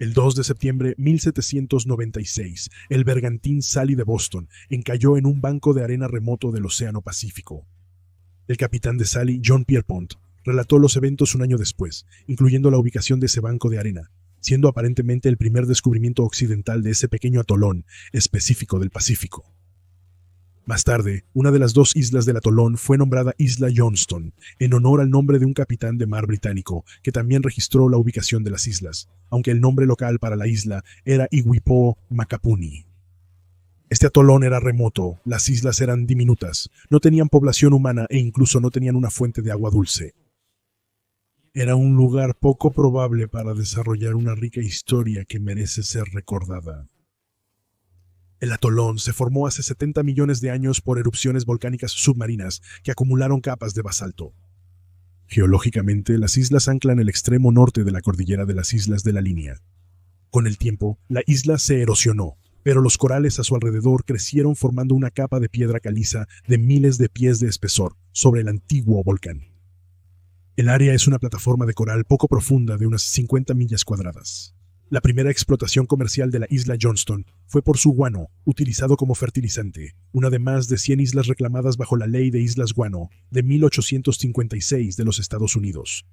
El 2 de septiembre de 1796, el bergantín Sally de Boston encalló en un banco de arena remoto del Océano Pacífico. El capitán de Sally, John Pierpont, relató los eventos un año después, incluyendo la ubicación de ese banco de arena, siendo aparentemente el primer descubrimiento occidental de ese pequeño atolón específico del Pacífico. Más tarde, una de las dos islas del atolón fue nombrada Isla Johnston, en honor al nombre de un capitán de mar británico que también registró la ubicación de las islas, aunque el nombre local para la isla era Iwipo Makapuni. Este atolón era remoto, las islas eran diminutas, no tenían población humana e incluso no tenían una fuente de agua dulce. Era un lugar poco probable para desarrollar una rica historia que merece ser recordada. El atolón se formó hace 70 millones de años por erupciones volcánicas submarinas que acumularon capas de basalto. Geológicamente, las islas anclan el extremo norte de la cordillera de las Islas de la Línea. Con el tiempo, la isla se erosionó, pero los corales a su alrededor crecieron formando una capa de piedra caliza de miles de pies de espesor sobre el antiguo volcán. El área es una plataforma de coral poco profunda de unas 50 millas cuadradas. La primera explotación comercial de la isla Johnston fue por su guano, utilizado como fertilizante, una de más de 100 islas reclamadas bajo la Ley de Islas Guano de 1856 de los Estados Unidos.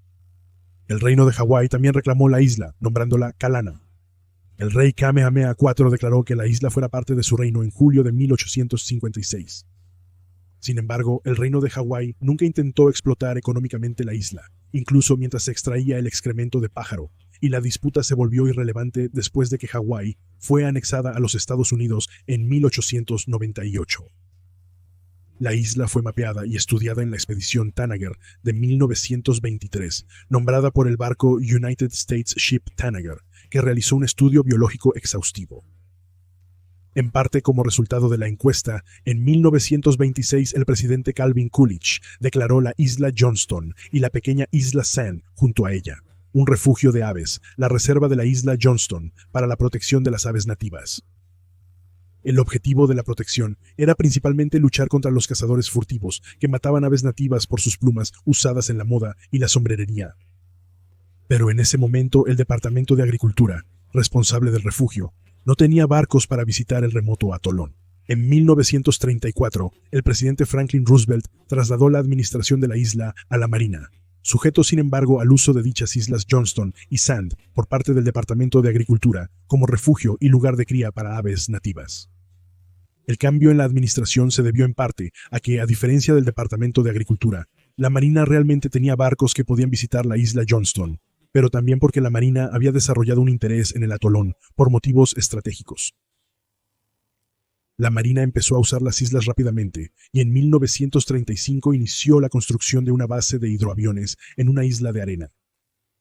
El reino de Hawái también reclamó la isla, nombrándola Kalana. El rey Kamehameha IV declaró que la isla fuera parte de su reino en julio de 1856. Sin embargo, el reino de Hawái nunca intentó explotar económicamente la isla, incluso mientras se extraía el excremento de pájaro, y la disputa se volvió irrelevante después de que Hawái fue anexada a los Estados Unidos en 1898. La isla fue mapeada y estudiada en la expedición Tanager de 1923, nombrada por el barco United States Ship Tanager, que realizó un estudio biológico exhaustivo. En parte como resultado de la encuesta, en 1926 el presidente Calvin Coolidge declaró la isla Johnston y la pequeña isla Sand junto a ella un refugio de aves, la reserva de la isla Johnston, para la protección de las aves nativas. El objetivo de la protección era principalmente luchar contra los cazadores furtivos que mataban aves nativas por sus plumas usadas en la moda y la sombrerería. Pero en ese momento el Departamento de Agricultura, responsable del refugio, no tenía barcos para visitar el remoto atolón. En 1934, el presidente Franklin Roosevelt trasladó la administración de la isla a la Marina, sujeto sin embargo al uso de dichas islas Johnston y Sand por parte del Departamento de Agricultura como refugio y lugar de cría para aves nativas. El cambio en la administración se debió en parte a que, a diferencia del Departamento de Agricultura, la Marina realmente tenía barcos que podían visitar la isla Johnston, pero también porque la Marina había desarrollado un interés en el atolón por motivos estratégicos. La Marina empezó a usar las islas rápidamente y en 1935 inició la construcción de una base de hidroaviones en una isla de arena.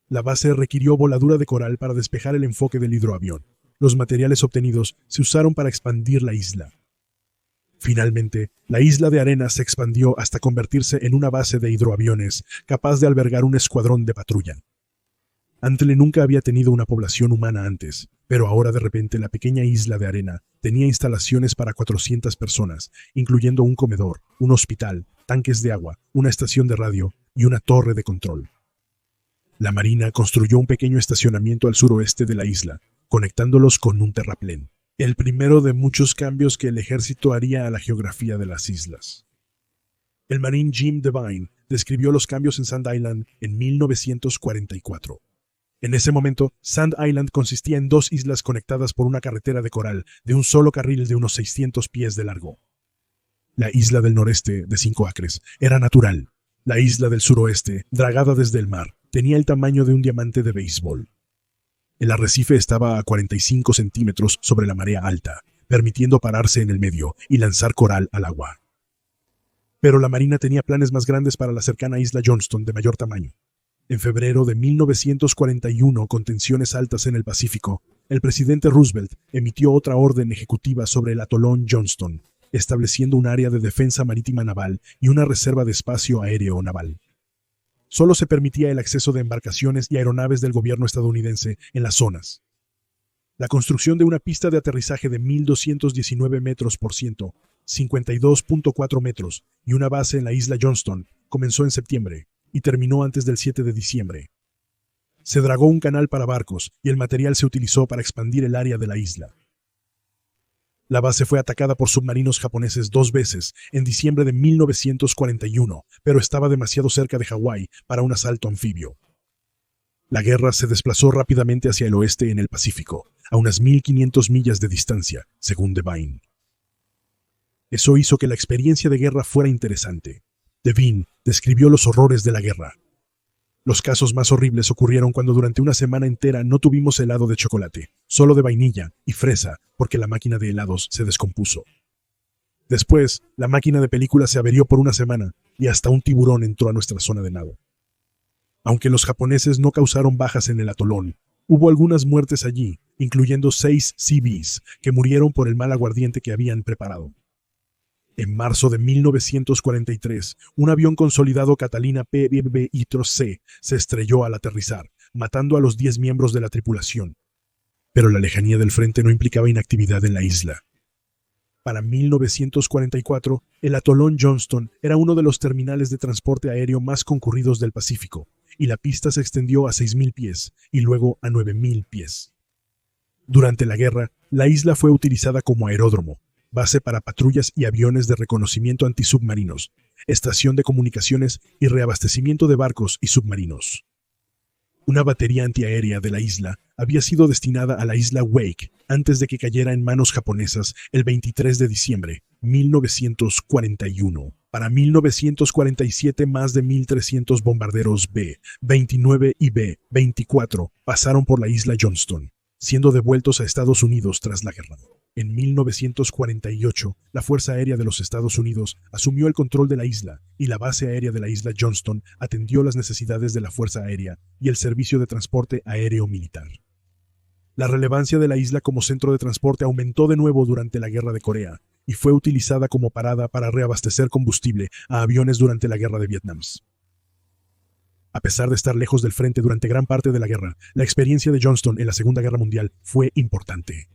La base requirió voladura de coral para despejar el enfoque del hidroavión. Los materiales obtenidos se usaron para expandir la isla. Finalmente, la isla de arena se expandió hasta convertirse en una base de hidroaviones capaz de albergar un escuadrón de patrulla. Antle nunca había tenido una población humana antes, pero ahora de repente la pequeña isla de arena tenía instalaciones para 400 personas, incluyendo un comedor, un hospital, tanques de agua, una estación de radio y una torre de control. La Marina construyó un pequeño estacionamiento al suroeste de la isla, conectándolos con un terraplén, el primero de muchos cambios que el ejército haría a la geografía de las islas. El marín Jim Devine describió los cambios en Sand Island en 1944. En ese momento, Sand Island consistía en 2 islas conectadas por una carretera de coral de un solo carril de unos 600 pies de largo. La isla del noreste, de 5 acres, era natural. La isla del suroeste, dragada desde el mar, tenía el tamaño de un diamante de béisbol. El arrecife estaba a 45 centímetros sobre la marea alta, permitiendo pararse en el medio y lanzar coral al agua. Pero la Marina tenía planes más grandes para la cercana isla Johnston de mayor tamaño. En febrero de 1941, con tensiones altas en el Pacífico, el presidente Roosevelt emitió otra orden ejecutiva sobre el atolón Johnston, estableciendo un área de defensa marítima naval y una reserva de espacio aéreo naval. Solo se permitía el acceso de embarcaciones y aeronaves del gobierno estadounidense en las zonas. La construcción de una pista de aterrizaje de 1.219 metros por ciento, 52.4 metros, y una base en la isla Johnston comenzó en septiembre y terminó antes del 7 de diciembre. Se dragó un canal para barcos y el material se utilizó para expandir el área de la isla. La base fue atacada por submarinos japoneses 2 veces en diciembre de 1941, pero estaba demasiado cerca de Hawái para un asalto anfibio. La guerra se desplazó rápidamente hacia el oeste en el Pacífico, a unas 1500 millas de distancia, según Devine. Eso hizo que la experiencia de guerra fuera interesante. Devine describió los horrores de la guerra. Los casos más horribles ocurrieron cuando durante una semana entera no tuvimos helado de chocolate, solo de vainilla y fresa, porque la máquina de helados se descompuso. Después, la máquina de películas se averió por una semana y hasta un tiburón entró a nuestra zona de nado. Aunque los japoneses no causaron bajas en el atolón, hubo algunas muertes allí, incluyendo 6 Seabees que murieron por el mal aguardiente que habían preparado. En marzo de 1943, un avión consolidado Catalina PBB-C se estrelló al aterrizar, matando a los 10 miembros de la tripulación. Pero la lejanía del frente no implicaba inactividad en la isla. Para 1944, el atolón Johnston era uno de los terminales de transporte aéreo más concurridos del Pacífico, y la pista se extendió a 6.000 pies y luego a 9.000 pies. Durante la guerra, la isla fue utilizada como aeródromo, base para patrullas y aviones de reconocimiento antisubmarinos, estación de comunicaciones y reabastecimiento de barcos y submarinos. Una batería antiaérea de la isla había sido destinada a la isla Wake antes de que cayera en manos japonesas el 23 de diciembre de 1941. Para 1947, más de 1.300 bombarderos B-29 y B-24 pasaron por la isla Johnston, siendo devueltos a Estados Unidos tras la guerra. En 1948, la Fuerza Aérea de los Estados Unidos asumió el control de la isla y la base aérea de la isla Johnston atendió las necesidades de la Fuerza Aérea y el servicio de transporte aéreo militar. La relevancia de la isla como centro de transporte aumentó de nuevo durante la Guerra de Corea y fue utilizada como parada para reabastecer combustible a aviones durante la Guerra de Vietnam. A pesar de estar lejos del frente durante gran parte de la guerra, la experiencia de Johnston en la Segunda Guerra Mundial fue importante.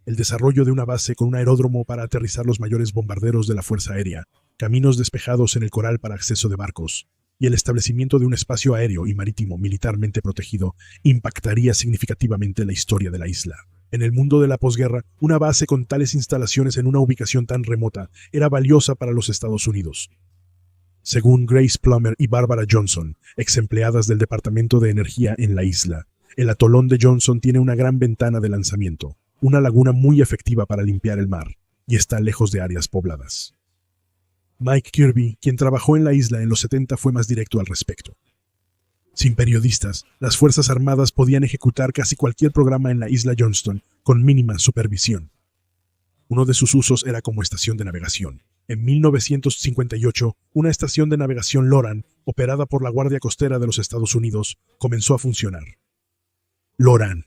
El desarrollo de una base con un aeródromo para aterrizar los mayores bombarderos de la Fuerza Aérea, caminos despejados en el coral para acceso de barcos, y el establecimiento de un espacio aéreo y marítimo militarmente protegido impactaría significativamente la historia de la isla. En el mundo de la posguerra, una base con tales instalaciones en una ubicación tan remota era valiosa para los Estados Unidos. Según Grace Plummer y Barbara Johnson, ex empleadas del Departamento de Energía en la isla, el atolón de Johnston tiene una gran ventana de lanzamiento, una laguna muy efectiva para limpiar el mar, y está lejos de áreas pobladas. Mike Kirby, quien trabajó en la isla en los 70, fue más directo al respecto. Sin periodistas, las Fuerzas Armadas podían ejecutar casi cualquier programa en la isla Johnston con mínima supervisión. Uno de sus usos era como estación de navegación. En 1958, una estación de navegación Loran, operada por la Guardia Costera de los Estados Unidos, comenzó a funcionar. Loran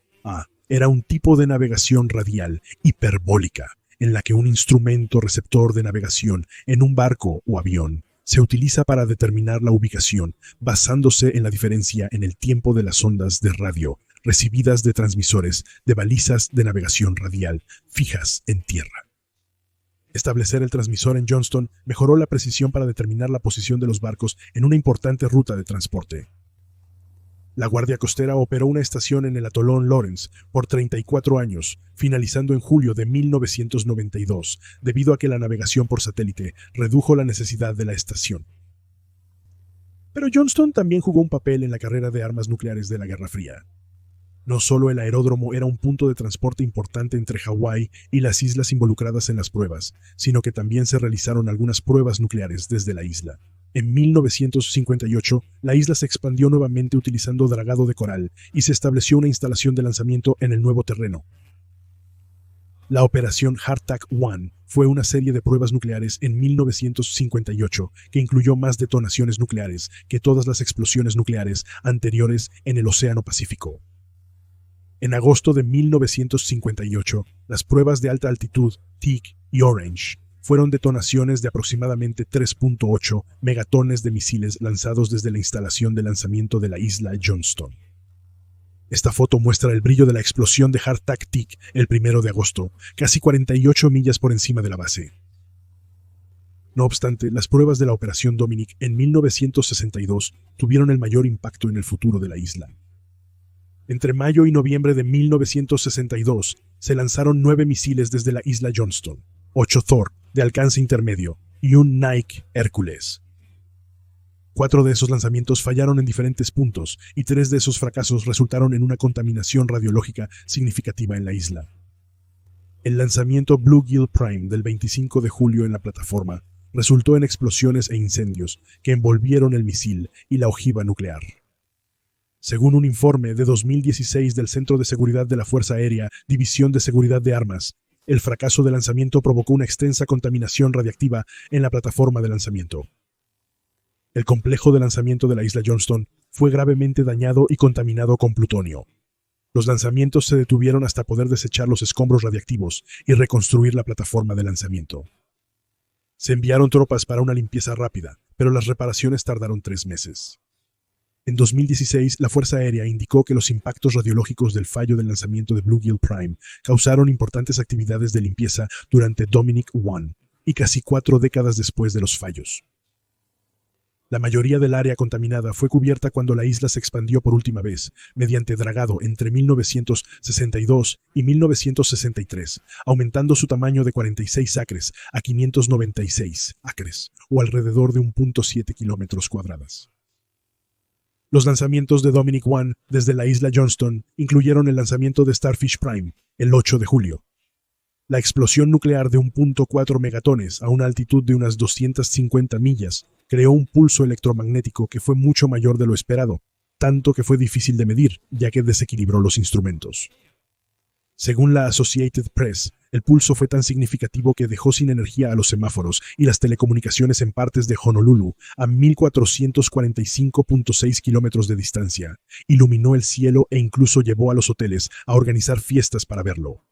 era un tipo de navegación radial hiperbólica, en la que un instrumento receptor de navegación en un barco o avión se utiliza para determinar la ubicación basándose en la diferencia en el tiempo de las ondas de radio recibidas de transmisores de balizas de navegación radial fijas en tierra. Establecer el transmisor en Johnston mejoró la precisión para determinar la posición de los barcos en una importante ruta de transporte. La Guardia Costera operó una estación en el atolón Lawrence por 34 años, finalizando en julio de 1992, debido a que la navegación por satélite redujo la necesidad de la estación. Pero Johnston también jugó un papel en la carrera de armas nucleares de la Guerra Fría. No solo el aeródromo era un punto de transporte importante entre Hawái y las islas involucradas en las pruebas, sino que también se realizaron algunas pruebas nucleares desde la isla. En 1958, la isla se expandió nuevamente utilizando dragado de coral y se estableció una instalación de lanzamiento en el nuevo terreno. La operación Hardtack-1 fue una serie de pruebas nucleares en 1958 que incluyó más detonaciones nucleares que todas las explosiones nucleares anteriores en el Océano Pacífico. En agosto de 1958, las pruebas de alta altitud, TIC y Orange, fueron detonaciones de aproximadamente 3.8 megatones de misiles lanzados desde la instalación de lanzamiento de la isla Johnston. Esta foto muestra el brillo de la explosión de Hardtack TIC el 1 de agosto, casi 48 millas por encima de la base. No obstante, las pruebas de la Operación Dominic en 1962 tuvieron el mayor impacto en el futuro de la isla. Entre mayo y noviembre de 1962, se lanzaron 9 misiles desde la isla Johnston, 8 Thor de alcance intermedio y un Nike Hércules. 4 de esos lanzamientos fallaron en diferentes puntos y 3 de esos fracasos resultaron en una contaminación radiológica significativa en la isla. El lanzamiento Bluegill Prime del 25 de julio en la plataforma resultó en explosiones e incendios que envolvieron el misil y la ojiva nuclear. Según un informe de 2016 del Centro de Seguridad de la Fuerza Aérea, División de Seguridad de Armas, el fracaso del lanzamiento provocó una extensa contaminación radiactiva en la plataforma de lanzamiento. El complejo de lanzamiento de la isla Johnston fue gravemente dañado y contaminado con plutonio. Los lanzamientos se detuvieron hasta poder desechar los escombros radiactivos y reconstruir la plataforma de lanzamiento. Se enviaron tropas para una limpieza rápida, pero las reparaciones tardaron 3 meses. En 2016, la Fuerza Aérea indicó que los impactos radiológicos del fallo del lanzamiento de Bluegill Prime causaron importantes actividades de limpieza durante Dominic 1 y casi 4 décadas después de los fallos. La mayoría del área contaminada fue cubierta cuando la isla se expandió por última vez, mediante dragado entre 1962 y 1963, aumentando su tamaño de 46 acres a 596 acres, o alrededor de 1.7 kilómetros cuadrados. Los lanzamientos de Dominic 1 desde la isla Johnston incluyeron el lanzamiento de Starfish Prime, el 8 de julio. La explosión nuclear de 1.4 megatones a una altitud de unas 250 millas creó un pulso electromagnético que fue mucho mayor de lo esperado, tanto que fue difícil de medir, ya que desequilibró los instrumentos. Según la Associated Press, el pulso fue tan significativo que dejó sin energía a los semáforos y las telecomunicaciones en partes de Honolulu a 1.445.6 kilómetros de distancia, iluminó el cielo e incluso llevó a los hoteles a organizar fiestas para verlo.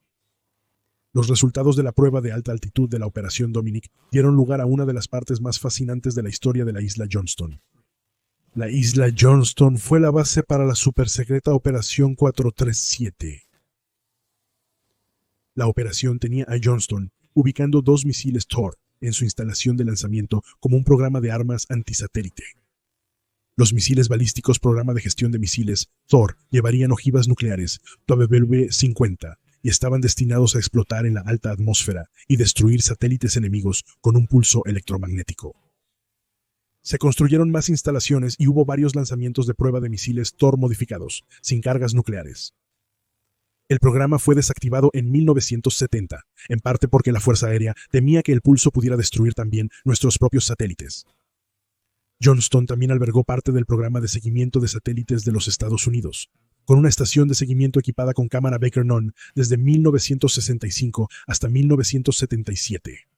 Los resultados de la prueba de alta altitud de la Operación Dominic dieron lugar a una de las partes más fascinantes de la historia de la isla Johnston. La isla Johnston fue la base para la supersecreta Operación 437. La operación tenía a Johnston ubicando 2 misiles Thor en su instalación de lanzamiento como un programa de armas antisatélite. Los misiles balísticos Programa de Gestión de Misiles Thor llevarían ojivas nucleares WW-50 y estaban destinados a explotar en la alta atmósfera y destruir satélites enemigos con un pulso electromagnético. Se construyeron más instalaciones y hubo varios lanzamientos de prueba de misiles Thor modificados, sin cargas nucleares. El programa fue desactivado en 1970, en parte porque la Fuerza Aérea temía que el pulso pudiera destruir también nuestros propios satélites. Johnston también albergó parte del programa de seguimiento de satélites de los Estados Unidos, con una estación de seguimiento equipada con cámara Baker-Nunn desde 1965 hasta 1977.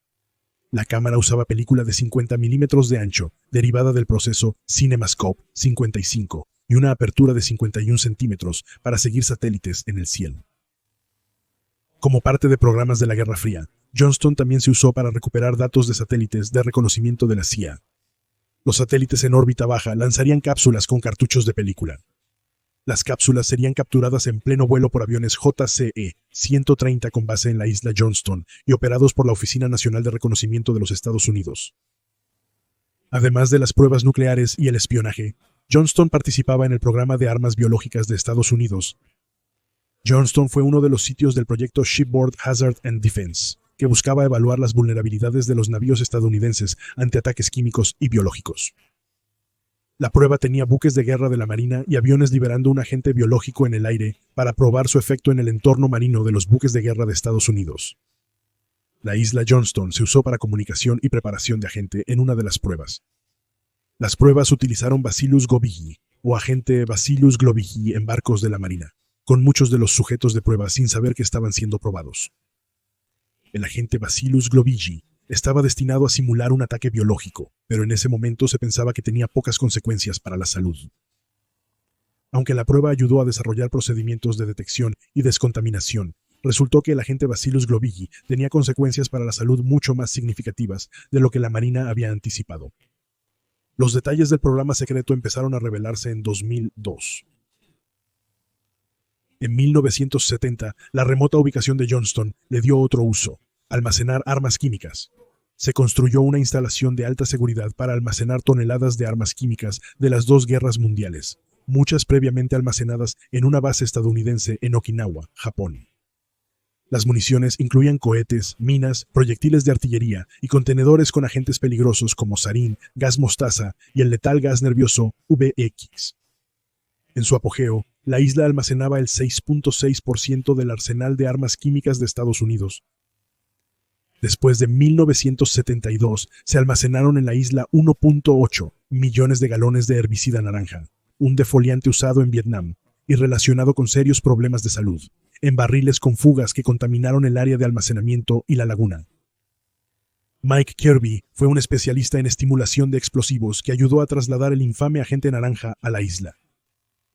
La cámara usaba película de 50 milímetros de ancho, derivada del proceso CinemaScope 55, y una apertura de 51 centímetros para seguir satélites en el cielo. Como parte de programas de la Guerra Fría, Johnston también se usó para recuperar datos de satélites de reconocimiento de la CIA. Los satélites en órbita baja lanzarían cápsulas con cartuchos de película. Las cápsulas serían capturadas en pleno vuelo por aviones JCE-130 con base en la isla Johnston y operados por la Oficina Nacional de Reconocimiento de los Estados Unidos. Además de las pruebas nucleares y el espionaje, Johnston participaba en el programa de armas biológicas de Estados Unidos. Johnston fue uno de los sitios del proyecto Shipboard Hazard and Defense, que buscaba evaluar las vulnerabilidades de los navíos estadounidenses ante ataques químicos y biológicos. La prueba tenía buques de guerra de la Marina y aviones liberando un agente biológico en el aire para probar su efecto en el entorno marino de los buques de guerra de Estados Unidos. La isla Johnston se usó para comunicación y preparación de agente en una de las pruebas. Las pruebas utilizaron Bacillus govigi, o agente Bacillus globigi en barcos de la Marina, con muchos de los sujetos de prueba sin saber que estaban siendo probados. El agente Bacillus globigi estaba destinado a simular un ataque biológico, pero en ese momento se pensaba que tenía pocas consecuencias para la salud. Aunque la prueba ayudó a desarrollar procedimientos de detección y descontaminación, resultó que el agente Bacillus globigi tenía consecuencias para la salud mucho más significativas de lo que la Marina había anticipado. Los detalles del programa secreto empezaron a revelarse en 2002. En 1970, la remota ubicación de Johnston le dio otro uso: almacenar armas químicas. Se construyó una instalación de alta seguridad para almacenar toneladas de armas químicas de las dos guerras mundiales, muchas previamente almacenadas en una base estadounidense en Okinawa, Japón. Las municiones incluían cohetes, minas, proyectiles de artillería y contenedores con agentes peligrosos como sarín, gas mostaza y el letal gas nervioso VX. En su apogeo, la isla almacenaba el 6.6% del arsenal de armas químicas de Estados Unidos. Después de 1972, se almacenaron en la isla 1.8 millones de galones de herbicida naranja, un defoliante usado en Vietnam y relacionado con serios problemas de salud, en barriles con fugas que contaminaron el área de almacenamiento y la laguna. Mike Kirby fue un especialista en estimulación de explosivos que ayudó a trasladar el infame agente naranja a la isla.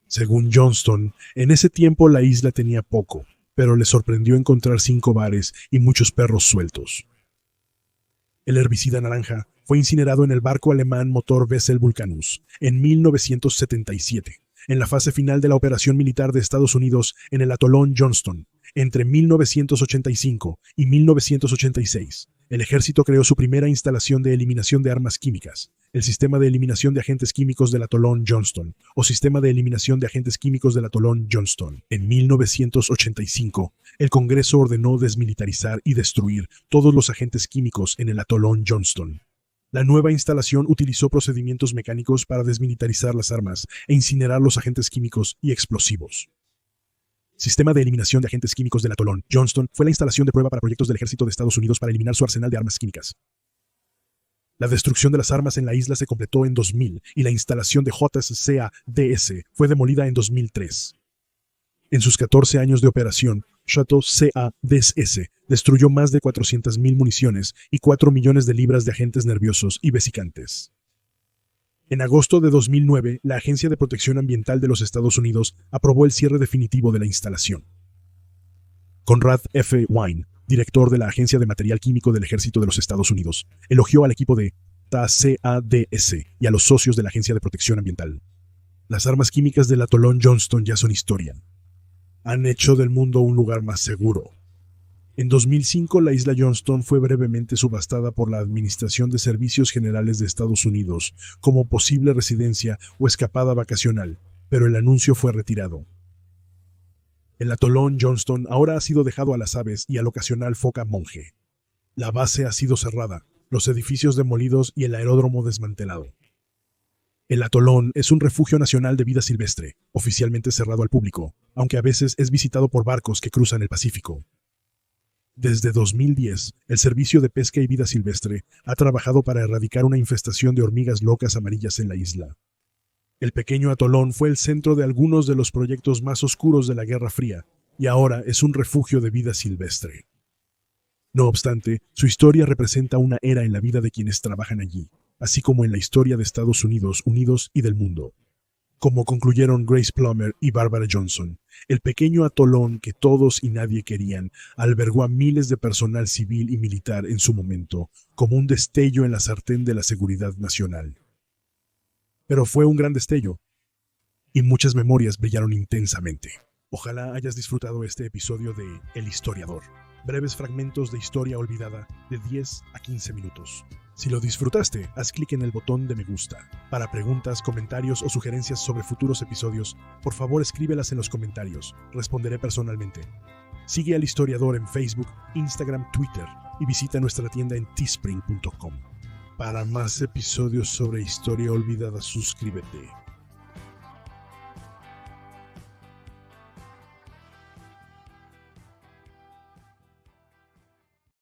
Según Johnston, en ese tiempo la isla tenía poco, pero le sorprendió encontrar 5 bares y muchos perros sueltos. El herbicida naranja fue incinerado en el barco alemán motor Wessel Vulcanus en 1977, en la fase final de la operación militar de Estados Unidos en el atolón Johnston. Entre 1985 y 1986, el ejército creó su primera instalación de eliminación de armas químicas, el Sistema de Eliminación de Agentes Químicos del Atolón Johnston, o Sistema de Eliminación de Agentes Químicos del Atolón Johnston. En 1985, el Congreso ordenó desmilitarizar y destruir todos los agentes químicos en el Atolón Johnston. La nueva instalación utilizó procedimientos mecánicos para desmilitarizar las armas e incinerar los agentes químicos y explosivos. Sistema de Eliminación de Agentes Químicos del Atolón Johnston fue la instalación de prueba para proyectos del ejército de Estados Unidos para eliminar su arsenal de armas químicas. La destrucción de las armas en la isla se completó en 2000 y la instalación de JCADS fue demolida en 2003. En sus 14 años de operación, JCADS destruyó más de 400.000 municiones y 4 millones de libras de agentes nerviosos y vesicantes. En agosto de 2009, la Agencia de Protección Ambiental de los Estados Unidos aprobó el cierre definitivo de la instalación. Conrad F. Wine, director de la Agencia de Material Químico del Ejército de los Estados Unidos, elogió al equipo de JCADS y a los socios de la Agencia de Protección Ambiental. Las armas químicas del atolón Johnston ya son historia. Han hecho del mundo un lugar más seguro. En 2005, la isla Johnston fue brevemente subastada por la Administración de Servicios Generales de Estados Unidos como posible residencia o escapada vacacional, pero el anuncio fue retirado. El atolón Johnston ahora ha sido dejado a las aves y al ocasional foca monje. La base ha sido cerrada, los edificios demolidos y el aeródromo desmantelado. El atolón es un refugio nacional de vida silvestre, oficialmente cerrado al público, aunque a veces es visitado por barcos que cruzan el Pacífico. Desde 2010, el Servicio de Pesca y Vida Silvestre ha trabajado para erradicar una infestación de hormigas locas amarillas en la isla. El pequeño atolón fue el centro de algunos de los proyectos más oscuros de la Guerra Fría, y ahora es un refugio de vida silvestre. No obstante, su historia representa una era en la vida de quienes trabajan allí, así como en la historia de Estados Unidos y del mundo. Como concluyeron Grace Plummer y Barbara Johnson, el pequeño atolón que todos y nadie querían albergó a miles de personal civil y militar en su momento, como un destello en la sartén de la seguridad nacional. Pero fue un gran destello, y muchas memorias brillaron intensamente. Ojalá hayas disfrutado este episodio de El Historiador, breves fragmentos de historia olvidada de 10 a 15 minutos. Si lo disfrutaste, haz clic en el botón de me gusta. Para preguntas, comentarios o sugerencias sobre futuros episodios, por favor escríbelas en los comentarios. Responderé personalmente. Sigue al Historiador en Facebook, Instagram, Twitter y visita nuestra tienda en teespring.com. Para más episodios sobre historia olvidada, suscríbete.